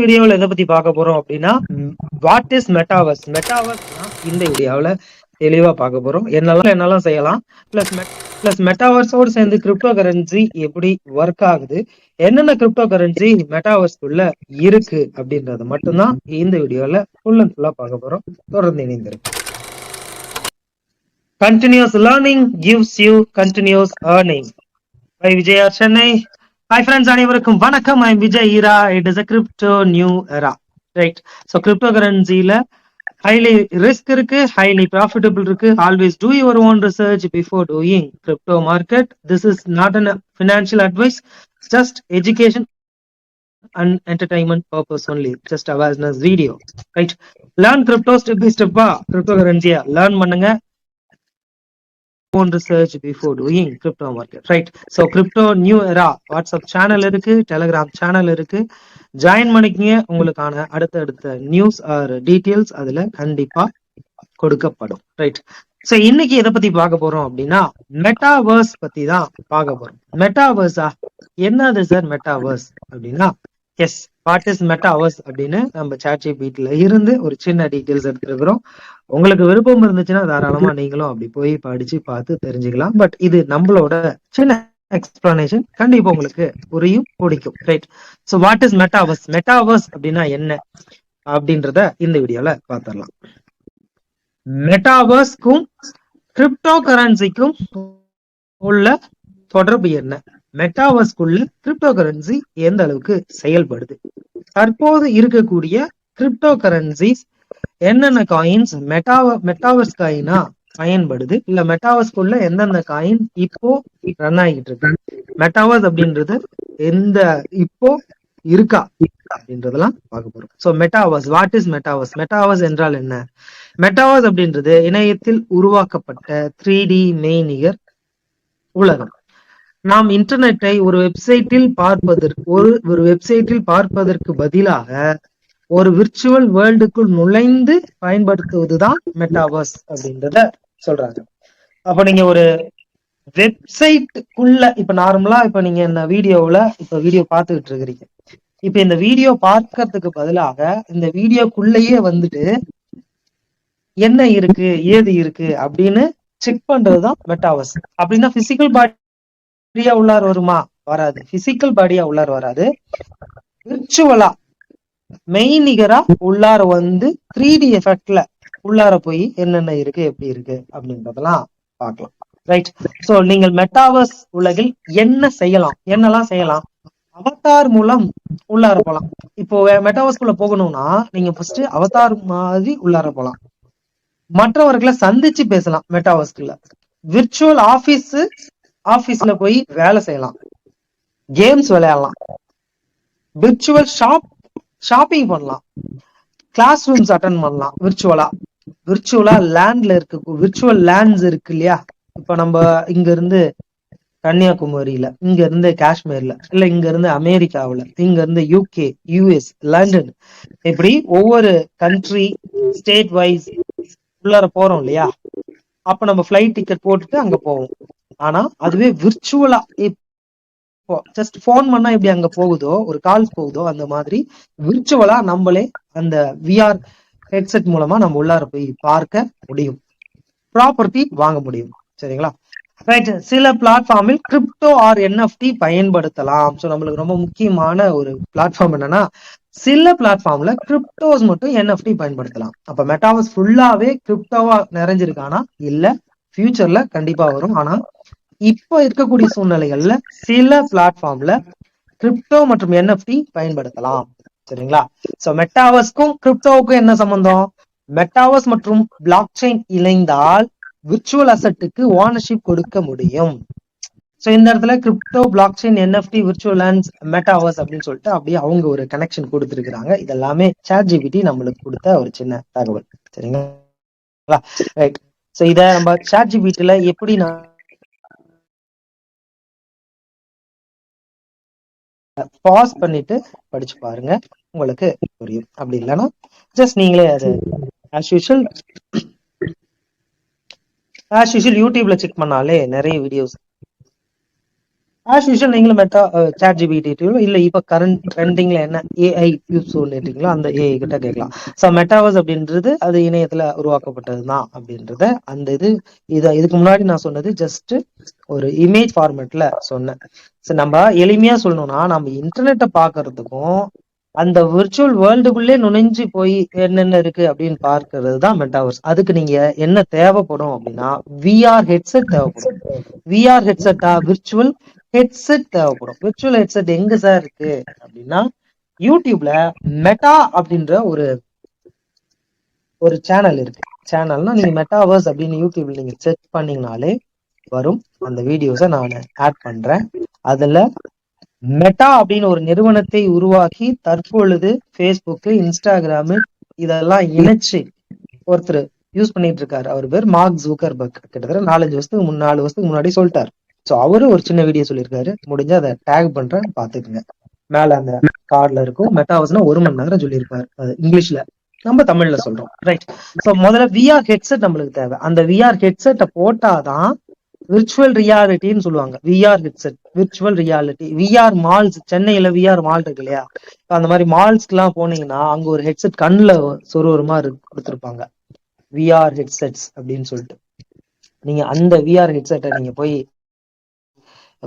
வீடியோவில் எதை பத்தி பார்க்க போறோம் அப்படின்னா, வாட் இஸ் மெட்டாவர்ஸ். மெட்டாவர்ஸ் இந்த வீடியோவில் தெளிவா பார்க்க போறோம். என்னெல்லாம் செய்யலாம், பிளஸ் மெட்டாவர்ஸோடு சேர்ந்து கிரிப்டோ கரன்சி எப்படி ஒர்க் ஆகுது, என்னென்ன கிரிப்டோ கரன்சி மெட்டாவர்ஸ்குள்ள இருக்கு அப்படின்றத மட்டும்தான் இந்த வீடியோல ஃபுல் அண்ட் ஃபுல்லா பார்க்க போறோம். தொடர்ந்து இணைந்திருக்கு. Continuous learning gives you continuous earning by Vijaya Chennai. Hi friends, அனைவருக்கும் வணக்கம். I Vijay era. It is a crypto new era, right? So crypto கரன்சில ஹைலி ரிஸ்க் இருக்கு, ஹைலி ப்ராஃபிட்டபிள் இருக்கு. Always do your own research before doing crypto market. This is not an financial advice, just education and entertainment purpose only, just awareness video, right? Learn crypto step by step. Cryptocurrency learn பண்ணுங்க, own research before doing crypto market, right? So crypto new era WhatsApp channel இருக்கு, Telegram channel இருக்கு. Join பண்ணிக்கங்க. உங்களுக்கான அடுத்த news R details அதுல கண்டிப்பா கொடுக்கப்படும், right? So இன்னைக்கு எதை பத்தி பார்க்க போறோம் அப்படின்னா, மெட்டாவர்ஸ் பத்தி தான் பார்க்க போறோம். மெட்டாவர்ஸா என்னது சார் மெட்டாவர்ஸ் அப்படின்னா, எஸ், வாட் இஸ் மெட்டாவர்ஸ் அப்படின்னு நம்ம சாட்ஜிபிடில இருந்து ஒரு சின்ன டீடைல்ஸ் எடுத்துருக்கிறோம். உங்களுக்கு விருப்பம் இருந்துச்சுன்னா தாராளமா நீங்களும் அப்படி போய் படிச்சு பார்த்து தெரிஞ்சுக்கலாம். பட் இது நம்மளோட சின்ன எக்ஸ்பிளனேஷன், கண்டிப்பா உங்களுக்கு புரியும், பிடிக்கும், right? So what is metaverse. Metaverse அப்படின்னா என்ன அப்படின்றத இந்த வீடியோல பார்த்துடலாம். மெட்டாவர்ஸ்க்கும் கிரிப்டோ கரன்சிக்கும் உள்ள தொடர்பு என்ன? மெட்டாவர்ஸ்குள்ள கிரிப்டோ கரன்சி எந்த அளவுக்கு செயல்படுது? தற்போது இருக்கக்கூடிய கிரிப்டோ கரன்சிஸ் என்னென்ன காயின்ஸ் மெட்டாவர்ஸ் காயினா பயன்படுது, இல்ல மெட்டாவர்ஸ்குள்ள எந்தெந்த காயின் இப்போ ரன் ஆகிட்டு இருக்கு, மெட்டாவர்ஸ் அப்படின்றது எந்த இப்போ இருக்கா அப்படின்றதெல்லாம் பார்க்க போறோம். So metaverse, what is metaverse. Metaverse என்றால் என்ன? மெட்டாவர்ஸ் அப்படின்றது இணையத்தில் உருவாக்கப்பட்ட 3D மெய்நிகர் உலகம். நாம் இன்டர்நெட்டை ஒரு வெப்சைட்டில் பார்ப்பதற்கு பதிலாக ஒரு விர்ச்சுவல் வேர்ல்டுக்குள் நுழைந்து பயன்படுத்துவதுதான் மெட்டாவர்ஸ் அப்படின்றத சொல்றாங்க. அப்ப நீங்க ஒரு வெப்சைட்டுக்குள்ள, இப்ப நார்மலா இப்ப நீங்க இந்த வீடியோ பார்த்துக்கிட்டு இருக்கிறீங்க. இப்ப இந்த வீடியோ பார்க்கறதுக்கு பதிலாக இந்த வீடியோக்குள்ளேயே வந்துட்டு என்ன இருக்கு ஏது இருக்கு அப்படின்னு செக் பண்றதுதான் மெட்டாவர்ஸ். அப்படின்னா பிசிக்கல் பாடியா உள்ளார வருமா? வராது. பிசிக்கல் பாடியா உள்ளார வராது. விர்ச்சுவலா மெய்நிகரா உள்ளார வந்து 3D எஃபெக்ட்ல உள்ளார போய் என்னென்ன இருக்கு எப்படி இருக்கு அப்படின்றதெல்லாம் பார்க்கலாம், ரைட்? சோ நீங்கள் மெட்டாவர்ஸ் உலகில் என்னெல்லாம் செய்யலாம்? அவதார் மூலம் உள்ளார போலாம். இப்போ மெட்டாவர்ஸ்குள்ள போகணும்னா நீங்க ஃபர்ஸ்ட் அவதார் மாதிரி உள்ளார போலாம். மற்றவர்களை சந்திச்சு பேசலாம் மெட்டாவர்ஸ்குள்ள. விர்ச்சுவல் ஆபீஸ்ல போய் வேலை செய்யலாம், கேம்ஸ் விளையாடலாம், விர்ச்சுவல் ஷாப்பிங் பண்ணலாம், கிளாஸ் ரூம்ஸ் அட்டெண்ட் பண்ணலாம் விர்ச்சுவலா லேண்ட்ல இருக்கு. விர்ச்சுவல் லேண்ட்ஸ் இருக்கு இல்லையா? இப்ப நம்ம இங்க இருந்து கன்னியாகுமரியில, இங்க இருந்து காஷ்மீர்ல, இல்ல இங்க இருந்து அமெரிக்காவில, இங்க இருந்து UK, US, லண்டன், இப்படி ஒவ்வொரு கண்ட்ரி ஸ்டேட் வைஸ் உள்ளார போறோம் இல்லையா? அப்ப நம்ம ஃபிளைட் டிக்கெட் போட்டுட்டு அங்க போவோம். ஆனா அதுவே விர்ச்சுவலா, இப்போ ஜஸ்ட் போன் பண்ணா எப்படி அங்க போகுதோ, ஒரு கால்ஸ் போகுதோ, அந்த மாதிரி விர்ச்சுவலா நம்மளே அந்த VR ஹெட்செட் மூலமா நம்ம உள்ளார போய் பார்க்க முடியும், ப்ராப்பர்ட்டி வாங்க முடியும், சரிங்களா? ரைட். சில பிளாட்ஃபார்மில் கிரிப்டோ ஆர் NFT பயன்படுத்தலாம். ஸோ நம்மளுக்கு ரொம்ப முக்கியமான ஒரு பிளாட்ஃபார்ம் என்னன்னா, சில பிளாட்ஃபார்ம்ல கிரிப்டோஸ் மட்டும் NFT பயன்படுத்தலாம். அப்ப மெட்டாவர்ஸ் ஃபுல்லாவே கிரிப்டோவா நிறைஞ்சிருக்கானா? இல்ல, ஃபியூச்சர்ல கண்டிப்பா வரும். ஆனா இப்ப இருக்கக்கூடிய சூழ்நிலைகள்ல சில பிளாட்ஃபார்ம்ல கிரிப்டோ மற்றும் NFT பயன்படுத்தலாம், சரிங்களா? சோ மெட்டாவர்ஸ்க்கும் கிரிப்டோவுக்கும் என்ன சம்பந்தம்? மெட்டாவர்ஸ் மற்றும் பிளாக் செயின் இணைந்தால் விர்ச்சுவல் அசெட்டுக்கு ஓனர்ஷிப் கொடுக்க முடியும். சோ இந்த இடத்துல crypto, block chain, NFT, virtual lands, metaverse அப்படின்னு சொல்லிட்டு அப்படியே அவங்க ஒரு கனெக்ஷன் கொடுத்துருக்காங்க. இதெல்லாமே சாட்ஜிபிடி நம்மளுக்கு கொடுத்த ஒரு சின்ன தகவல், சரிங்களா? ரைட். சோ இத நம்ம சாட்ஜிபிடில எப்படி பாஸ் பண்ணிட்டு படிச்சு பாருங்க, உங்களுக்கு புரியும். அப்படி இல்லைன்னா ஜஸ்ட் நீங்களே அது ஆஸ் யூஷுவல் யூடியூப்ல செக் பண்ணாலே நிறைய வீடியோஸ் ஆஸ் யூஷுவல் நீங்களும் மெட்டா சாட் ஜிபிடி இல்ல இப்ப கரண்ட் ட்ரெண்டிங்ல என்ன ஏஐ யூஸ் சொல்லிட்டீங்களோ அந்த ஏஐ கிட்ட கேட்கலாம். ஸோ மெட்டாவர்ஸ் அப்படின்றது அது இணையத்துல உருவாக்கப்பட்டதுதான் அப்படின்றத அந்த இதுக்கு முன்னாடி நான் சொன்னது ஜஸ்ட் ஒரு இமேஜ் ஃபார்மேட்ல சொன்னேன். ஸோ நம்ம எளிமையா சொல்லணும்னா நம்ம இன்டர்நெட்டை பாக்குறதுக்கும் அந்த விர்ச்சுவல் வேர்ல்டுக்குள்ளே நுழைஞ்சு போய் என்னென்ன இருக்கு அப்படின்னு பார்க்கறது தான் மெட்டாவர்ஸ். அதுக்கு நீங்க என்ன தேவைப்படும் அப்படின்னா விஆர் ஹெட்செட் தேவைப்படும். விஆர் ஹெட்செட்டா விர்ச்சுவல் ஹெட்செட் தேவைப்படும். விர்ச்சுவல் ஹெட்செட் எங்க சார் இருக்கு அப்படின்னா யூடியூப்ல மெட்டா அப்படின்ற ஒரு சேனல் இருக்கு. சேனல்னா நீங்க மெட்டாவர்ஸ் அப்படின்னு யூடியூப்ல நீங்க செக் பண்ணீங்கனாலே வரும். அந்த வீடியோஸை நான் ஆட் பண்றேன். அதுல மெட்டா அப்படின்னு ஒரு நிறுவனத்தை உருவாக்கி தற்பொழுது ஃபேஸ்புக், இன்ஸ்டாகிராமு இதெல்லாம் இணைச்சு ஒருத்தர் யூஸ் பண்ணிட்டு இருக்காரு. அவர் பேர் மார்க் ஜூக்கர்பர்க். கிட்டத்தட்ட 4 வருஷத்துக்கு முன்னாடி சொல்லிட்டாரு. ஸோ அவரு ஒரு சின்ன வீடியோ சொல்லியிருக்காரு. முடிஞ்சா அதை டேக் பண்றேன், பாத்துக்குங்க. மேல அந்த கார்டுல இருக்கும். மெட்டாவர்ஸ்னா 1 மணி நேரம் சொல்லியிருப்பாரு. அது இங்கிலீஷ்ல, நம்ம தமிழ்ல சொல்றோம். ரைட். ஸோ முதல்ல விஆர் ஹெட்செட் நம்மளுக்கு தேவை. அந்த விஆர் ஹெட்செட்டை போட்டாதான் விர்ச்சுவல் ரியாலிட்டின்னு சொல்லுவாங்க. VR headset, virtual reality. VR malls, சென்னையில விஆர் மால் இருக்கு இல்லையா? அந்த மாதிரி மால்ஸ்க்கு எல்லாம் போனீங்கன்னா அங்க ஒரு ஹெட்செட் கண்ணுல சொருவருமா கொடுத்துருப்பாங்க, விஆர் ஹெட்செட்ஸ் அப்படின்னு சொல்லிட்டு. நீங்க அந்த விஆர் ஹெட்செட்டை நீங்க போய்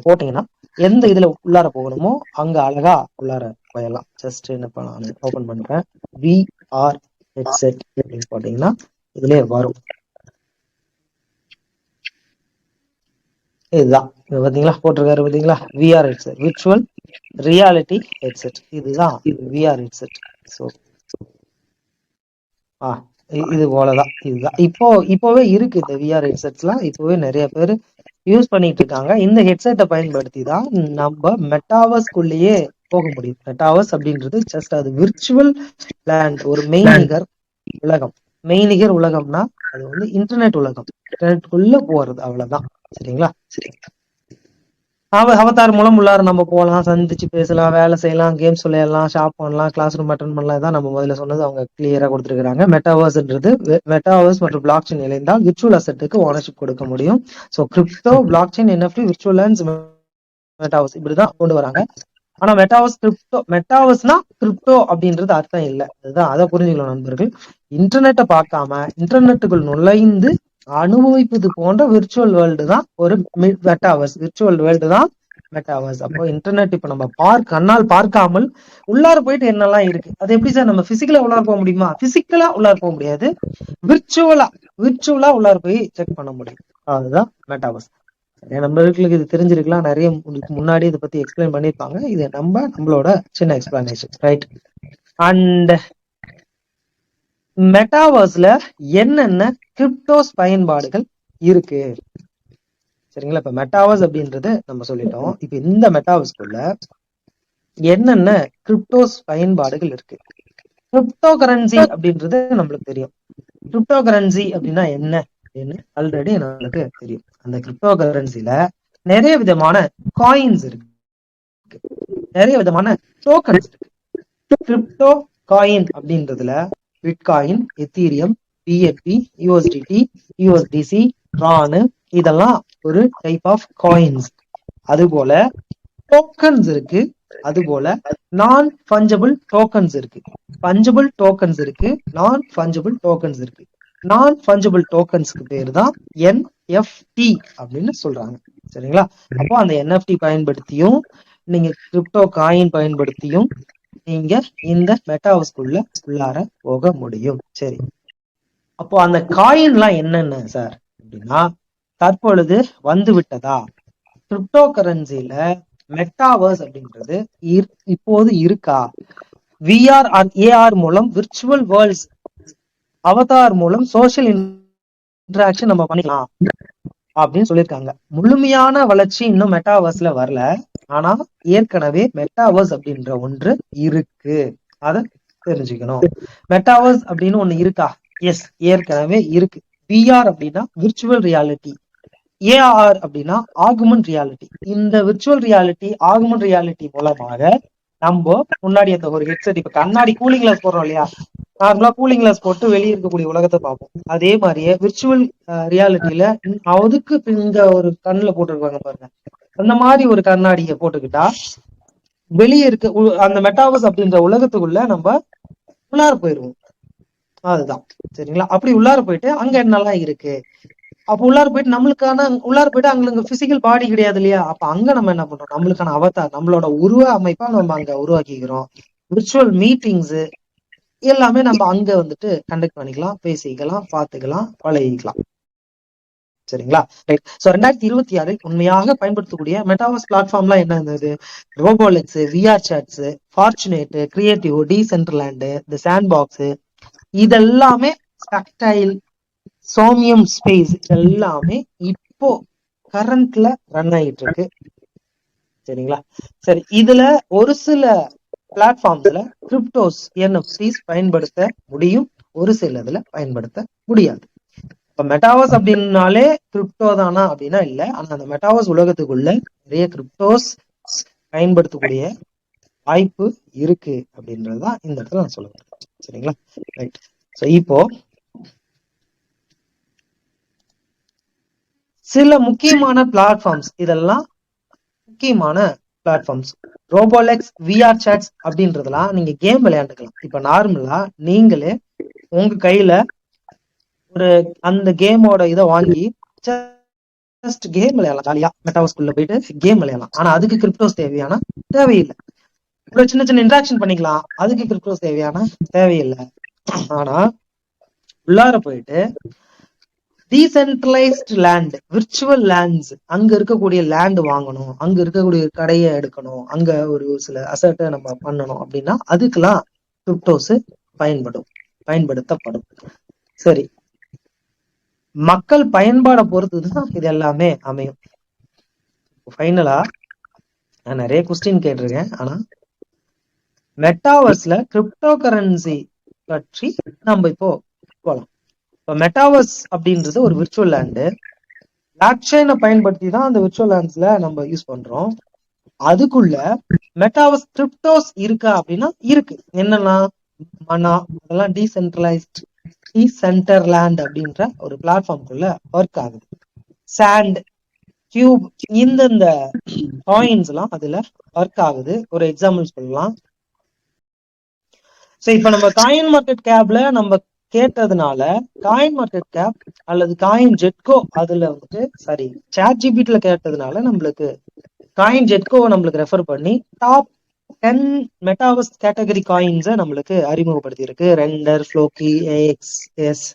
போட்டீங்கன்னா எந்த இதுல உள்ளார போகணுமோ அங்க அழகா உள்ளார போயிடலாம். ஜஸ்ட் என்னப்பா நான் ஓபன் பண்றேன். விஆர் ஹெட்செட் அப்படின்னு போட்டீங்கன்னா இதுலயே வரும். இதுதான் பாத்தீங்களா, போட்டிருக்காரு பாத்தீங்களா, VR headset, virtual reality headset. இதுதான் விஆர் ஹெட்செட். ஸோ இது போலதான். இதுதான் இப்போவே இருக்கு. இந்த விஆர் ஹெட்செட்ஸ் எல்லாம் இப்போவே நிறைய பேர் யூஸ் பண்ணிட்டு இருக்காங்க. இந்த ஹெட்செட்டை பயன்படுத்தி தான் நம்ம மெட்டாவர்ஸ்குள்ளேயே போக முடியும். மெட்டாவர்ஸ் அப்படின்றது ஜஸ்ட் அது விர்ச்சுவல் லேண்ட், ஒரு மெய்நிகர் உலகம். மெய்நிகர் உலகம்னா அது வந்து இன்டர்நெட் உலகம். இன்டர்நெட்டுக்குள்ள போறது, அவ்வளவுதான். சரிங்களா? சரி. அவதார் மூலம் உள்ளார நம்ம போகலாம், சந்திச்சு பேசலாம், வேலை செய்யலாம், கேம்ஸ் விளையாடலாம், ஷாப் பண்ணலாம், கிளாஸ் ரூம் அட்டன் பண்ணலாம். தான் நம்ம முதல்ல சொன்னது அவங்க கிளியரா கொடுத்துருக்காங்க. மெட்டாவர்ஸ்ன்றது மெட்டாவர்ஸ் மற்றும் பிளாக் செயின் இணைந்தால் விர்ச்சுவல் அசெட்டுக்கு ஓனர்ஷிப் கொடுக்க முடியும். So crypto, block chain, NFT, virtual lands, metaverse இப்படிதான் கொண்டு வராங்க. ஆனா மெட்டாவர்ஸ் கிரிப்டோ, மெட்டாவர்ஸ்னா கிரிப்டோ அப்படின்றது அர்த்தம் இல்லை. அதுதான், அதை புரிஞ்சுக்கலாம் நண்பர்கள். இன்டர்நெட்டை பார்க்காம இன்டர்நெட்டுக்குள் நுழைந்து அனுபவிப்பது போன்ற விர்ச்சுவல் வேர்ல்டு தான் ஒரு மெட்டாவர்ஸ். விர்ச்சுவல் வேர்ல்டு தான் மெட்டாவர்ஸ். அப்போ இன்டர்நெட் இப்ப நம்ம கண்ணால் பார்க்காமல் உள்ளார போயிட்டு என்னெல்லாம் இருக்கு, அது எப்படி சார் நம்ம பிசிக்கலா உள்ளார போக முடியுமா? பிசிக்கலா உள்ளார போக முடியாது, விர்ச்சுவலா உள்ளார போய் செக் பண்ண முடியும். அதுதான் மெட்டாவர்ஸ். நிறைய நண்பர்களுக்கு இது தெரிஞ்சிருக்கலாம், நிறைய முன்னாடி இதை பத்தி எக்ஸ்பிளைன் பண்ணிருப்பாங்க. இது நம்மளோட சின்ன எக்ஸ்பிளனேஷன். ரைட். அண்ட் மெட்டாவர்ஸ்ல என்னென்ன கிரிப்டோஸ் பயன்பாடுகள் இருக்கு? சரிங்களா? இப்ப மெட்டாவர்ஸ் அப்படின்றது நம்ம சொல்லிட்டோம். இப்ப இந்த மெட்டாவர்ஸ்குள்ள என்னென்ன கிரிப்டோஸ் பயன்பாடுகள் இருக்கு? கிரிப்டோ கரன்சி அப்படின்றது நம்மளுக்கு தெரியும். கிரிப்டோ கரன்சி அப்படின்னா என்ன அப்படின்னு ஆல்ரெடி நம்மளுக்கு தெரியும். அந்த கிரிப்டோ கரன்சில நிறைய விதமான காயின்ஸ் இருக்கு, நிறைய விதமான டோக்கன்ஸ் இருக்கு. கிரிப்டோ காயின் அப்படின்றதுல bitcoin, ethereum, BNB, USDT, USDC, ரானு இதெல்லாம் ஒரு டைப் ஆஃப் காயின்ஸ். அதுபோல டோக்கன்ஸ் இருக்கு. அதுபோல நான் ஃபஞ்சபிள் டோக்கன்ஸ் இருக்கு. ஃபஞ்சபிள் டோக்கன்ஸ் இருக்கு, நான் ஃபஞ்சபிள் டோக்கன்ஸ் இருக்கு. நான் ஃபஞ்சபிள் டோக்கன்ஸ்க்கு பேரு தான் என்எஃப்டி அப்படின்னு சொல்றாங்க. சரிங்களா? அப்போ அந்த என்எஃப்டி பயன்படுத்தியும் நீங்க கிரிப்டோ காயின் பயன்படுத்தியும் நீங்க இந்த மெட்டாவர்ஸ்குள்ள உள்ளார போக முடியும். சரி, அப்போ அந்த காயின்லாம் என்னென்ன சார் அப்படின்னா தற்பொழுது வந்து விட்டதா? கிரிப்டோ கரன்சில மெட்டாவர்ஸ் அப்படின்றது இப்போது இருக்கா? விஆர் ஆர் ஏஆர் மூலம் விர்ச்சுவல் வேர்ல்ட்ஸ், அவதார் மூலம் சோசியல் இன்டராக்ஷன் நம்ம பண்ணிக்கலாம் அப்படின்னு சொல்லியிருக்காங்க. முழுமையான வளர்ச்சி இன்னும் மெட்டாவர்ஸ்ல வரல. ஆனா ஏற்கனவே மெட்டாவர்ஸ் அப்படின்ற ஒன்று இருக்கு, அத தெரிஞ்சுக்கணும். மெட்டாவர்ஸ் அப்படின்னு ஒண்ணு இருக்கா? எஸ், ஏற்கனவே இருக்கு. விஆர் அப்படின்னா விர்ச்சுவல் ரியாலிட்டி, ஏஆர் அப்படின்னா ஆகுமெண்ட் ரியாலிட்டி. இந்த விர்ச்சுவல் ரியாலிட்டி, ஆகுமெண்ட் ரியாலிட்டி மூலமாக நம்ம முன்னாடி அந்த ஒரு ஹெட்செட், இப்ப கண்ணாடி கூலிங் கிளாஸ் போடுறோம் இல்லையா, நார்மலா கூலிங் கிளாஸ் போட்டு வெளியே இருக்கக்கூடிய உலகத்தை பார்ப்போம். அதே மாதிரியே விர்ச்சுவல் ரியாலிட்டியில அதுக்கு இங்க ஒரு கண்ணுல போட்டுருக்காங்க பாருங்க, அந்த மாதிரி ஒரு கண்ணாடியை போட்டுக்கிட்டா வெளியே இருக்க அந்த மெட்டாவர்ஸ் அப்படின்ற உலகத்துக்குள்ள நம்ம உள்ளார போயிருவோம். அதுதான் சரிங்களா. அப்படி உள்ளார போயிட்டு அங்க என்னெல்லாம் இருக்கு, அப்ப உள்ளார போயிட்டு நம்மளுக்கான உள்ளார போயிட்டு அங்க பிசிக்கல் பாடி கிடையாது இல்லையா. அப்ப அங்க நம்ம என்ன பண்றோம், நம்மளுக்கான அவதார், நம்மளோட உருவ அமைப்பா நம்ம அங்க உருவாக்கிக்கிறோம். விர்ச்சுவல் மீட்டிங்ஸ் எல்லாமே நம்ம அங்க வந்துட்டு கண்டக்ட் பண்ணிக்கலாம், பேசிக்கலாம், பார்த்துக்கலாம், பழகிக்கலாம். சரிங்களா. ரைட். ஸோ 2026 உண்மையாக பயன்படுத்தக்கூடிய மெட்டாவர்ஸ் பிளாட்ஃபார்ம்லாம் என்ன இருந்தது? ரோபோலெக்ஸ், விஆர் சாட்ஸ், ஃபார்ச்சுனேட், கிரியேட்டிவ், டீசென்ட்ரலாண்டு, தி சாண்ட் பாக்ஸ், இதெல்லாமே டக்டைல், சோமியம் ஸ்பேஸ் எல்லாமே இப்போ கரண்ட்ல ரன் ஆகிட்டு இருக்கு. சரிங்களா. சரி, இதுல ஒரு சில பிளாட்ஃபார்ம்ஸ்ல கிரிப்டோஸ், என்எஃப்டிஸ் பயன்படுத்த முடியும், ஒரு சில இதுல பயன்படுத்த முடியாது. இப்ப மெட்டாவர்ஸ் அப்படின்னாலே கிரிப்டோ தானா அப்படின்னா இல்ல. ஆனா அந்த மெட்டாவர்ஸ் உலகத்துக்குள்ள நிறைய கிரிப்டோஸ் பயன்படுத்தக்கூடிய வாய்ப்பு இருக்கு அப்படின்றதுதான் இந்த இடத்துல நான் சொல்லுவேன். சரிங்களா. ரைட். ஸோ இப்போ சில முக்கியமான பிளாட்ஃபார்ம்ஸ், இதெல்லாம் முக்கியமான பிளாட்ஃபார்ம்ஸ். ரோபோலெக்ஸ், விஆர் சாட்ஸ் அப்படின்றதெல்லாம் நீங்க கேம் விளையாண்டுக்கலாம். இப்ப நார்மலா நீங்களே உங்க கையில ஒரு அந்த கேமோட இதை வாங்கி ஜஸ்ட் கேம் விளையாடலாம். ஜாலியா மெட்டாவர்ஸ்குள்ள போயிட்டு கேம் விளையாடலாம். ஆனா அதுக்கு கிரிப்டோஸ் தேவையில்லை. இவ்வளவு சின்ன சின்ன இன்ட்ராக்ஷன் பண்ணிக்கலாம், அதுக்கு கிரிப்டோஸ் தேவையில்லை. ஆனா உள்ளார போயிட்டு டீசென்ட்ரலைஸ்ட் லேண்ட், விர்ச்சுவல் லேண்ட்ஸ், அங்க இருக்கக்கூடிய லேண்ட் வாங்கணும், அங்க இருக்கக்கூடிய கடையை எடுக்கணும், அங்க ஒரு சில அசட்டை நம்ம பண்ணணும் அப்படின்னா அதுக்கெல்லாம் கிரிப்டோஸ் பயன்படுத்தப்படும். சரி, மக்கள் பயன்பாடை பொறுத்துதான் இது எல்லாமே அமையும். ஃபைனலா நான் நிறைய கொஸ்டின் கேட்டிருக்கேன். ஆனா மெட்டாவர்ஸ்ல கிரிப்டோ கரன்சி பற்றி நம்ம இப்போ போலாம். இப்போ மெட்டாவர்ஸ் அப்படின்றது ஒரு விர்ச்சுவல் லேண்டு. பிளாக் செயினை பயன்படுத்தி தான் அந்த விர்ச்சுவல் லேண்ட்ஸ்ல நம்ம யூஸ் பண்றோம். அதுக்குள்ள மெட்டாவர்ஸ் கிரிப்டோஸ் இருக்கா அப்படின்னா இருக்கு. என்னன்னா மனா, அதெல்லாம் டீசென்டர்லேண்ட் அப்படின்ற ஒரு பிளாட்ஃபார்ம்குள்ள ஒர்க் ஆகுது. சாண்ட், கியூப், இந்த காயின்ஸ் எல்லாம் அதுல ஒர்க் ஆகுது. ஒரு எக்ஸாம்பிள் சொல்லலாம். சோ இப்ப நம்ம காயின் மார்க்கெட் கேப்ல நம்ம கேட்டதுனால காயின் மார்க்கெட் கேப் அல்லது காயின் ஜெட்கோ அதுல வந்துட்டு சாட் ஜிபிடில கேட்டதுனால நம்மளுக்கு காயின் ஜெட்கோவை நம்மளுக்கு ரெஃபர் பண்ணி டாப் 10 மெட்டாவர்ஸ் கேட்டகரி காயின்ஸை நம்மளுக்கு அறிமுகப்படுத்தி இருக்கு. Render, Floki, AXS,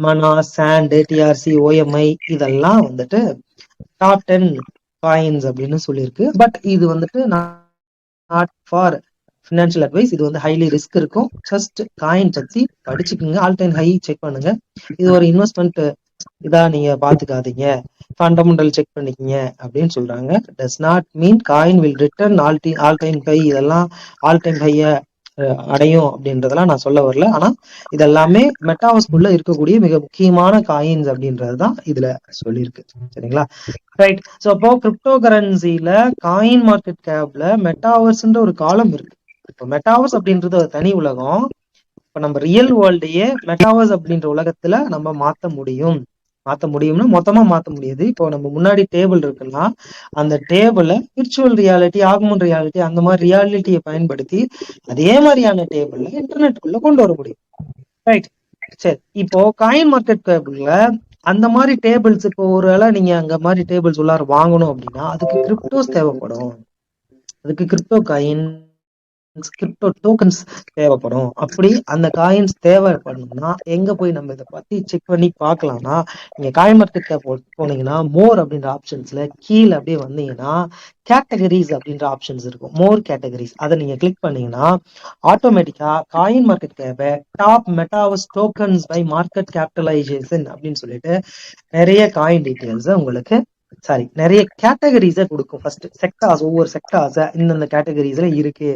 Mana, Sand, TRC, OMI இதெல்லாம் வந்துட்டு டாப் 10 காயின்ஸ் அப்படின்னு சொல்லியிருக்கு. பட் இது வந்துட்டு நாட் ஃபார் ஃபினான்ஷியல் அட்வைஸ். இது வந்து ஹைலி ரிஸ்க் இருக்கும். ஜஸ்ட் காயின் பத்தி படிச்சுக்குங்க, ஆல் டைம் ஹை செக் பண்ணுங்க. இது ஒரு இன்வெஸ்ட்மெண்ட் இதா நீங்க பாத்துக்காதீங்க, ஃபண்டமெண்டல் செக் பண்ணிக்கங்க அப்படின்னு சொல்றாங்க. Does not mean coin will return all time high, இதெல்லாம் ஆல் டைம் ஹைய அடையும் அப்படின்றதெல்லாம் நான் சொல்ல வரல. ஆனா இதெல்லாமே மெட்டாவர்ஸ்குள்ள இருக்கக்கூடிய மிக முக்கியமான காயின்ஸ் அப்படின்றதுதான் இதுல சொல்லியிருக்கு. சரிங்களா. ரைட். ஸோ அப்போ கிரிப்டோ கரன்சில காயின் மார்க்கெட் கேப்ல மெட்டாவர்ஸ்ன்ற ஒரு காலம் இருக்கு. இப்போ மெட்டாவர்ஸ் அப்படின்றது ஒரு தனி உலகம். இப்ப நம்ம ரியல் வேர்ல்டையே மெட்டாவர்ஸ் அப்படின்ற உலகத்துல நம்ம மாத்த முடியும்னா மொத்தமா மாத்த முடியாது. இப்போ நம்ம முன்னாடி டேபிள் இருக்குன்னா அந்த டேபிள விர்ச்சுவல் ரியாலிட்டி, ஆகுமெண்ட் ரியாலிட்டி, அந்த மாதிரி ரியாலிட்டியை பயன்படுத்தி அதே மாதிரியான டேபிள்ல இன்டர்நெட்டுக்குள்ள கொண்டு வர முடியும். ரைட். சரி, இப்போ காயின் மார்க்கெட் கேபிள்ல அந்த மாதிரி டேபிள்ஸ், இப்போ ஒரு வேளை நீங்க அங்க மாதிரி டேபிள்ஸ் உள்ளார வாங்கணும் அப்படின்னா அதுக்கு கிரிப்டோஸ் தேவைப்படும், அதுக்கு கிரிப்டோ காயின், கிரிப்டோ டோக்கன்ஸ் தேவைப்படும். அப்படி அந்த காயின்ஸ் தேவைப்படணும்னா எங்க போய் நம்ம இதை பத்தி செக் பண்ணி பார்க்கலாம்னா, நீங்க காயின் மார்க்கெட் போனீங்கன்னா மோர் அப்படின்ற ஆப்ஷன்ஸ்ல கீழே அப்படியே வந்தீங்கன்னா கேட்டகரிஸ் அப்படின்ற ஆப்ஷன்ஸ் இருக்கும். மோர் கேட்டகரிஸ், அதை நீங்க கிளிக் பண்ணீங்கன்னா ஆட்டோமேட்டிக்கா காயின் மார்க்கெட் கேப்ப top metaverse tokens by market capitalization அப்படின்னு சொல்லிட்டு நிறைய காயின் டீடைல்ஸ் உங்களுக்கு நிறைய கேட்டகரிஸை கொடுக்கும். ஃபர்ஸ்ட் செக்டார்ஸ், ஒவ்வொரு செக்டார்ஸ் இந்தந்த கேட்டகரிஸ்ல இருக்கு.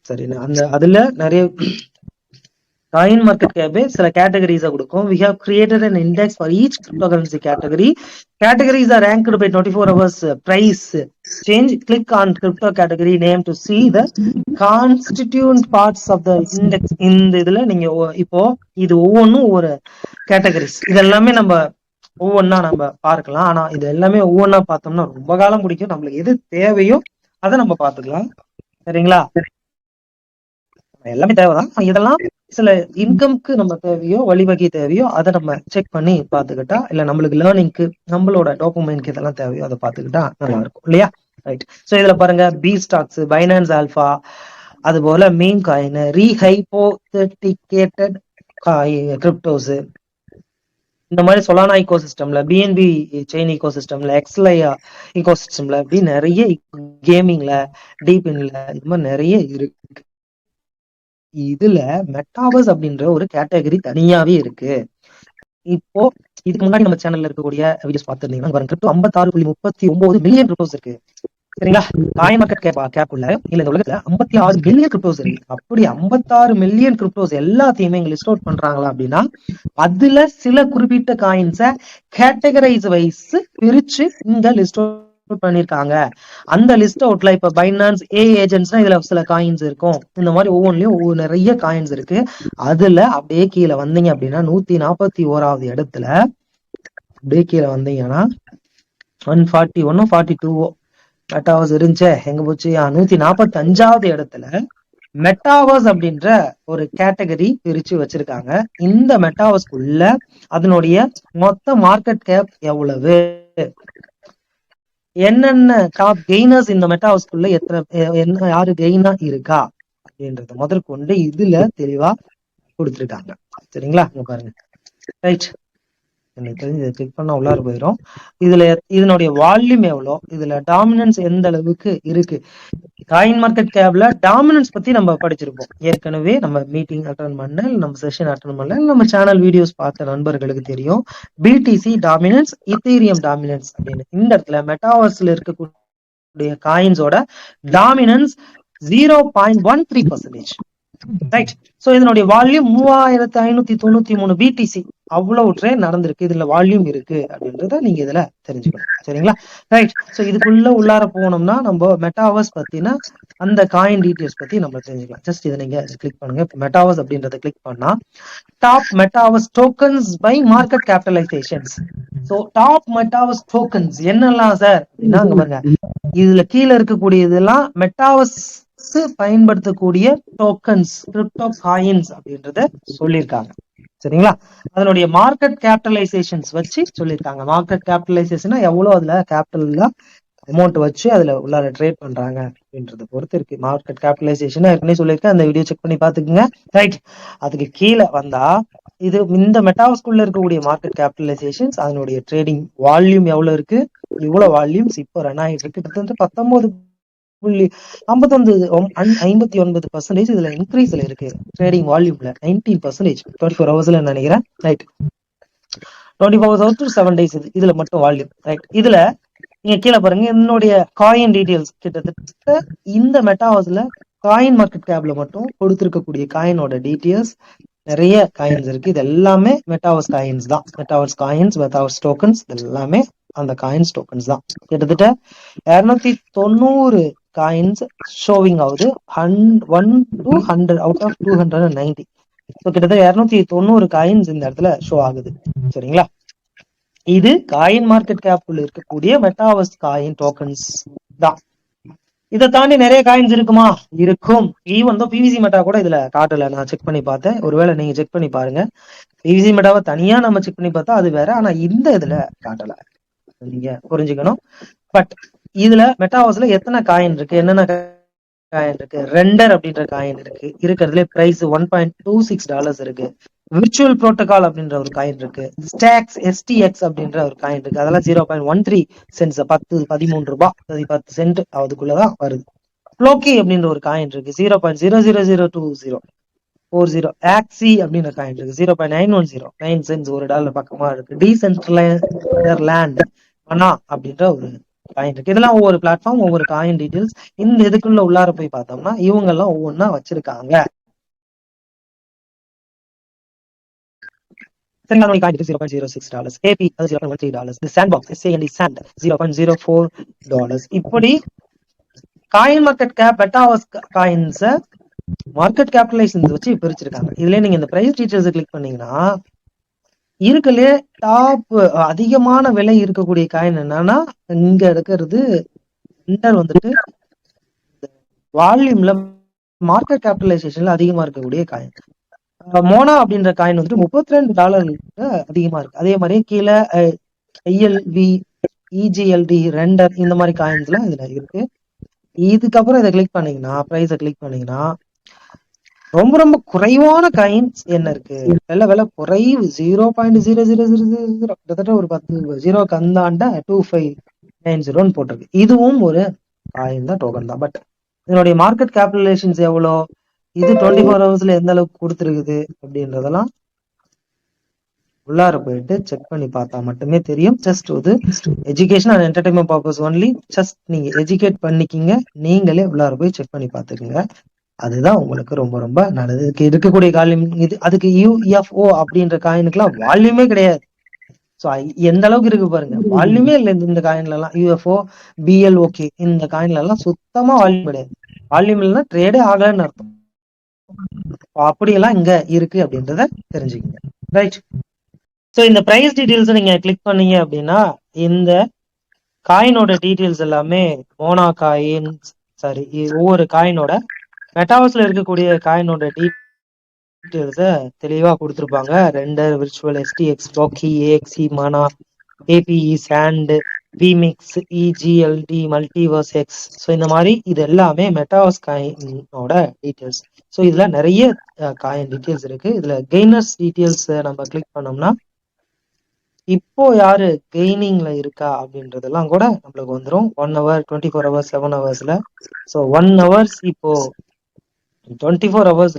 சரி, அந்த அதுல நிறைய காயின் மார்க்கெட் கேபே சில கேட்டகரிஸை கொடுக்கும். We have created an index for each cryptocurrency category. Categories are ranked by 24 hours price change. Click on crypto category name to see the constituent parts of the index. இந்த இதுல நீங்க இப்போ இது ஒவ்வொன்றும் ஒரு categories. இது எல்லாமே நம்ம ஒவ்வொன்னா நம்ம பார்க்கலாம். ஆனா இது எல்லாமே ஒவ்வொன்னா பார்த்தோம்னா ரொம்ப காலம் பிடிக்கும். நம்மளுக்கு எது தேவையோ அதை நம்ம பார்த்துக்கலாம். சரிங்களா? எல்லாமே தேவைதான். இதெல்லாம் சில இன்கம்க்கு நம்ம தேவையோ வழிவகை தேவையோ அதை நம்ம செக் பண்ணி பார்த்துக்கிட்டா, இல்ல நம்மளுக்கு லேர்னிங்க்கு நம்மளோட டாக்குமெண்ட்க்கு இதெல்லாம் தேவையோ அதை பார்த்துக்கிட்டா நல்லா இருக்கும் இல்லையா? ரைட். ஸோ இதுல பாருங்க, பி ஸ்டாக்ஸ், பைனான்ஸ் ஆல்பா, அது போல மீன் காயின், ரீஹைபோதெட்டிகேட்டட் கிரிப்டோஸ், இந்த மாதிரி சொலானா ஈகோசிஸ்டம்ல, பிஎன்பி செயின் ஈகோசிஸ்டம்ல, எக்ஸ்லையா ஈகோசிஸ்டம்ல, இப்படி நிறைய கேமிங்ல, டீப்ல இது மாதிரி நிறைய இருக்கு. இதுல மெட்டாவர்ஸ் அப்படின்ற ஒரு கேட்டகரி தனியாவே இருக்கு. இப்போ இதுக்கு முன்னாடி நம்ம சேனல்ல இருக்கக்கூடிய வீடியோஸ் பார்த்துருந்தீங்கன்னா கிரிப்டோ 56.39 மில்லியன் கிரிப்டோஸ் இருக்கு. சரிங்களா? காயின் மார்க்கெட் கேப் உள்ள இல்ல இந்த உலகத்துல 56 மில்லியன் கிரிப்டோஸ் இருக்கு. அப்படி 56 மில்லியன் கிரிப்டோஸ் எல்லாத்தையுமே இங்க லிஸ்ட் அவுட் பண்றாங்களா அப்படின்னா, அதுல சில குறிப்பிட்ட காயின்ஸை கேட்டகரைஸ் வைஸ் பிரிச்சு இங்க லிஸ்ட் அவுட் பண்ணிருக்காங்க. அந்த லிஸ்ட் அவுட்ல இப்ப பைனான்ஸ் ஏஜென்ட்ஸ்னா இதுல சில காயின்ஸ் இருக்கும். இந்த மாதிரி ஒவ்வொன்றிலயும் ஒவ்வொரு நிறைய காயின்ஸ் இருக்கு. அதுல அப்படியே கீழே வந்தீங்க அப்படின்னா 141வது இடத்துல அப்படியே கீழே வந்தீங்கன்னா 141 42 மெட்டாவர்ஸ் இருந்துச்சே, எங்க போச்சு? 145வது இடத்துல மெட்டாவர்ஸ் அப்படின்ற ஒரு கேட்டகரி பிரிச்சு வச்சிருக்காங்க. இந்த மெட்டாவர்ஸ்குள்ள அதனுடைய மொத்த மார்க்கெட் கேப் எவ்வளவு, என்னென்ன டாப் கெய்னர்ஸ் இந்த மெட்டாவர்ஸ்குள்ள என்ன யாரு கெய்னா இருக்கா அப்படின்றத முதற்கொண்டு இதுல தெளிவா கொடுத்துருக்காங்க. சரிங்களா? பாருங்க. ரைட். எனக்கு தெரிஞ்சு இதை கிளிக் பண்ணா உள்ளார போயிடும். இதுல இதனுடைய வால்யூம் எவ்வளோ, இதுல டாமினன்ஸ் எந்த அளவுக்கு இருக்கு. காயின் மார்க்கெட் கேப்ல டாமினன்ஸ் பத்தி நம்ம படிச்சிருப்போம் ஏற்கனவே. நம்ம மீட்டிங் அட்டன் பண்ண, நம்ம செஷன் அட்டன் பண்ணல, நம்ம சேனல் வீடியோஸ் பார்த்த நண்பர்களுக்கு தெரியும். பிடிசி டாமினன்ஸ், இத்தீரியம் டாமினன்ஸ் அப்படின்னு. இந்த இடத்துல மெட்டாவர்ஸ்ல இருக்கக்கூடிய காயின்ஸோட டாமினன்ஸ் 0.13%. ரைட். சோ இதனுடைய வால்யூம் 3593 பிடிசி, அவ்வளவு ட்ரேட் நடந்திருக்கு. இதுல வால்யூம் இருக்கு அப்படின்றத நீங்க இதுல தெரிஞ்சுக்கணும். சரிங்களா? ரைட். சோ இதுக்குள்ள உள்ளார போனோம்னா நம்ம மெட்டாவர்ஸ் பத்தினா அந்த காயின் டீடைல்ஸ் பத்தி நம்ம தெரிஞ்சுக்கலாம். ஜஸ்ட் இதை நீங்க கிளிக் பண்ணுங்க. மெட்டாவர்ஸ் அப்படின்றத கிளிக் பண்ணா top metaverse tokens by market capitalisations. So top metaverse tokens என்னெல்லாம் சார் அப்படின்னா, அங்க பாருங்க, இதுல கீழே இருக்கக்கூடியதெல்லாம் மெட்டாவர்ஸ் பயன்படுத்தக்கூடிய டோக்கன்ஸ், கிரிப்டோ காயின்ஸ் அப்படின்றத சொல்லியிருக்காங்க. சரிங்களா? அதனுடைய மார்க்கெட் கேபிட்டலைசேஷன்ஸ் வச்சு சொல்லியிருக்காங்க. மார்க்கெட் கேபிட்டலைசேஷன் எவ்வளவு அதுல கேபிட்டல் அமௌண்ட் வச்சு அதுல உள்ளார ட்ரேட் பண்றாங்க அப்படின்றத பொறுத்து இருக்கு. மார்க்கெட் கேபிட்டலைசேஷன் ஏற்கனவே சொல்லியிருக்கேன், அந்த வீடியோ செக் பண்ணி பாத்துக்கோங்க. ரைட். அதுக்கு கீழே வந்தா இது இந்த மெட்டாவர்ஸ்குள்ள இருக்கக்கூடிய மார்க்கெட் கேபிட்டலைசேஷன்ஸ், அதனுடைய ட்ரேடிங் வால்யூம் எவ்வளவு இருக்கு, இவ்வளவு வால்யூம்ஸ் இப்போ ரன் ஆகிட்டு இருக்கு. கிட்டத்தட்ட 19.59% இதுல இன்க்ரீஸ்ல இருக்கு. ட்ரேடிங் வால்யூம்ல 19%, 24 ஹவர்ஸ்ல நினைக்கிறேன். ரைட். 24 ஹவர்ஸ் டு 7 days இதுல மட்டும் வால்யூம். ரைட். இதுல நீங்க கீழே பாருங்க, என்னுடைய காயின் டீடைல்ஸ். கிட்டத்தட்ட இந்த மெட்டாவர்ஸ்ல காயின் மார்க்கெட் கேப்ல மட்டும் கொடுத்திருக்கக்கூடிய காயினோட டீடைல்ஸ் நிறைய காயின்ஸ் இருக்கு. இது எல்லாமே மெட்டாவர்ஸ் காயின்ஸ் தான். மெட்டாவர்ஸ் காயின்ஸ், மெட்டாவர்ஸ் டோக்கன்ஸ், இது எல்லாமே அந்த காயின்ஸ் டோக்கன்ஸ் தான். கிட்டத்தட்ட 290 காயின்ஸ் ஷோவிங் ஆகுது. 1 to 100 அவுட் ஆஃப் 290. ஸோ கிட்டத்தட்ட 290 காயின்ஸ் இந்த இடத்துல ஷோ ஆகுது. சரிங்களா? இது காயின் மார்க்கெட் கேப்ல இருக்கக்கூடிய மெட்டாவர்ஸ் காயின் டோக்கன்ஸ் தான். இதை தாண்டி நிறைய காயின்ஸ் இருக்குமா? இருக்கும். ஈவன் தான் பிவிசி மெட்டா கூட இதுல காட்டல. நான் செக் பண்ணி பார்த்தேன். ஒருவேளை நீங்க செக் பண்ணி பாருங்க. பிவிசி மெட்டாவை தனியா நம்ம செக் பண்ணி பார்த்தா அது வேற. ஆனா இந்த இதுல காட்டல, நீங்க புரிஞ்சுக்கணும். பட் இதுல மெட்டாவர்ஸ்ல எத்தனை காயின் இருக்கு, என்னென்ன காயின் இருக்கு? ரெண்டர் அப்படின்ற காயின் இருக்கு. இருக்கிறதுல பிரைஸ் $1.26 இருக்கு. விர்ச்சுவல் புரோட்டோகால் அப்படின்ற ஒரு காயின் இருக்கு. ஸ்டாக்ஸ் எஸ்டிஎக்ஸ் அப்படின்ற ஒரு காயின் இருக்கு. அதெல்லாம் 0.13 சென்ட்ஸ், 13 ரூபாய் 10 சென்ட் அதுக்குள்ளதான் வருது. ஃப்ளோக்கி அப்படின்ற ஒரு காயின் இருக்கு. 0.0002040. ஆக்சி அப்படின்ற காயின் இருக்கு. 0.910 9 சென்ட்ஸ், $1 பக்கமா இருக்கு. டீசென்ட்ரலைஸ்ட் மனா அப்படின்ற ஒரு காயின் இருக்கு. இதெல்லாம் ஒவ்வொரு பிளாட்ஃபார்ம், ஒவ்வொரு காயின் டீடைல்ஸ். இந்த இதுக்குள்ள உள்ளார போய் பார்த்தோம்னா இவங்க எல்லாம் ஒவ்வொன்னா வச்சிருக்காங்க. $0.06. AP அது $0.13. The Sandbox SAND Sand $0.04. இப்படி coin market cap metaverse coins market capitalization வச்சு பிரிச்சிருக்காங்க. இதுல நீங்க இந்த பிரைஸ் டீடைல்ஸ் கிளிக் பண்ணீங்கன்னா இருக்கலே டாப் அதிகமான விலை இருக்கக்கூடிய காயின் என்னன்னா, இங்க இருக்கிறது வந்துட்டு வால்யூம்ல மார்க்கெட் கேபிட்டலைசேஷன்ல அதிகமா இருக்கக்கூடிய காயின். மோனா அப்படின்ற காயின் வந்துட்டு $32 அதிகமா இருக்கு. அதே மாதிரி கீழே ஐஎல்வி, இஜிஎல்டி, ரெண்டர் இந்த மாதிரி காயின்ஸ்லாம் இதுல இருக்கு. இதுக்கப்புறம் இதை கிளிக் பண்ணீங்கன்னா, பிரைஸை கிளிக் பண்ணீங்கன்னா, ரொம்ப ரொம்ப குறைவான காயின்ஸ் என்ன இருக்கு, விலை குறைவு 0.0000, கிட்டத்தட்ட ஒரு 10 ஜீரோக்கு அந்தாண்ட 2590 போட்டிருக்கு. இதுவும் ஒரு காயின் தான், டோக்கன் தான். பட் இதனுடைய மார்க்கெட் கேபிட்டலைசேஷன்ஸ் எவ்வளோ, இது 24 ஹவர்ஸ்ல எந்த அளவுக்கு கொடுத்துருக்குது அப்படின்றதெல்லாம் உள்ளார போயிட்டு செக் பண்ணி பார்த்தா மட்டுமே தெரியும். ஜஸ்ட் ஒரு education and entertainment purpose only. Just நீங்க எஜுகேட் பண்ணிக்கிங்க, நீங்களே உள்ளார போய் செக் பண்ணி பார்த்துக்குங்க. அதுதான் உங்களுக்கு ரொம்ப ரொம்ப நல்லது. இதுக்கு இருக்கக்கூடிய கால்யூம் இது. அதுக்கு யூஎஃப்ஓ அப்படின்ற காயினுக்குலாம் வால்யூமே கிடையாது. ஸோ எந்த அளவுக்கு இருக்கு பாருங்க, வால்யூமே இல்லை இந்த காயின்ல எல்லாம். யூஎஃப்ஓ, பிஎல்ஓகே இந்த காயின்ல எல்லாம் சுத்தமா வால்யூம் கிடையாது. வால்யூம் இல்லைன்னா ட்ரேடே ஆகலன்னு அர்த்தம். அப்படியெல்லாம் இங்க இருக்கு அப்படின்றத தெரிஞ்சுக்கங்க. ரைட். ஸோ இந்த பிரைஸ் டீடைல்ஸ் நீங்க கிளிக் பண்ணீங்க அப்படின்னா, இந்த காயினோட டீடைல்ஸ் எல்லாமே மோனா காயின், சாரி ஒவ்வொரு காயினோட மெட்டாவர்ஸ்ல இருக்கக்கூடிய காயினோட டீடைல்ஸ தெளிவா கொடுத்துருப்பாங்க. ரெண்டர், விர்ச்சுவல், எஸ்டிஎக்ஸ், டாக்கி, AXS, Mana, APE, Sand, WEMIX, EGLD, multiverse X. So இந்த மாதிரி இது எல்லாமே மெட்டாவர்ஸ் காயினோட டீடைல்ஸ். ஸோ இதுல நிறைய காயின் டீடைல்ஸ் இருக்கு. இதுல கெய்னர்ஸ் டீடைல்ஸ் நம்ம கிளிக் பண்ணோம்னா, இப்போ யாரு கெய்னிங்ல இருக்கா அப்படின்றதெல்லாம் கூட நம்மளுக்கு வந்துடும். 1 hour, 24 hours, 7 hours. So 1 hours இப்போ 24 hours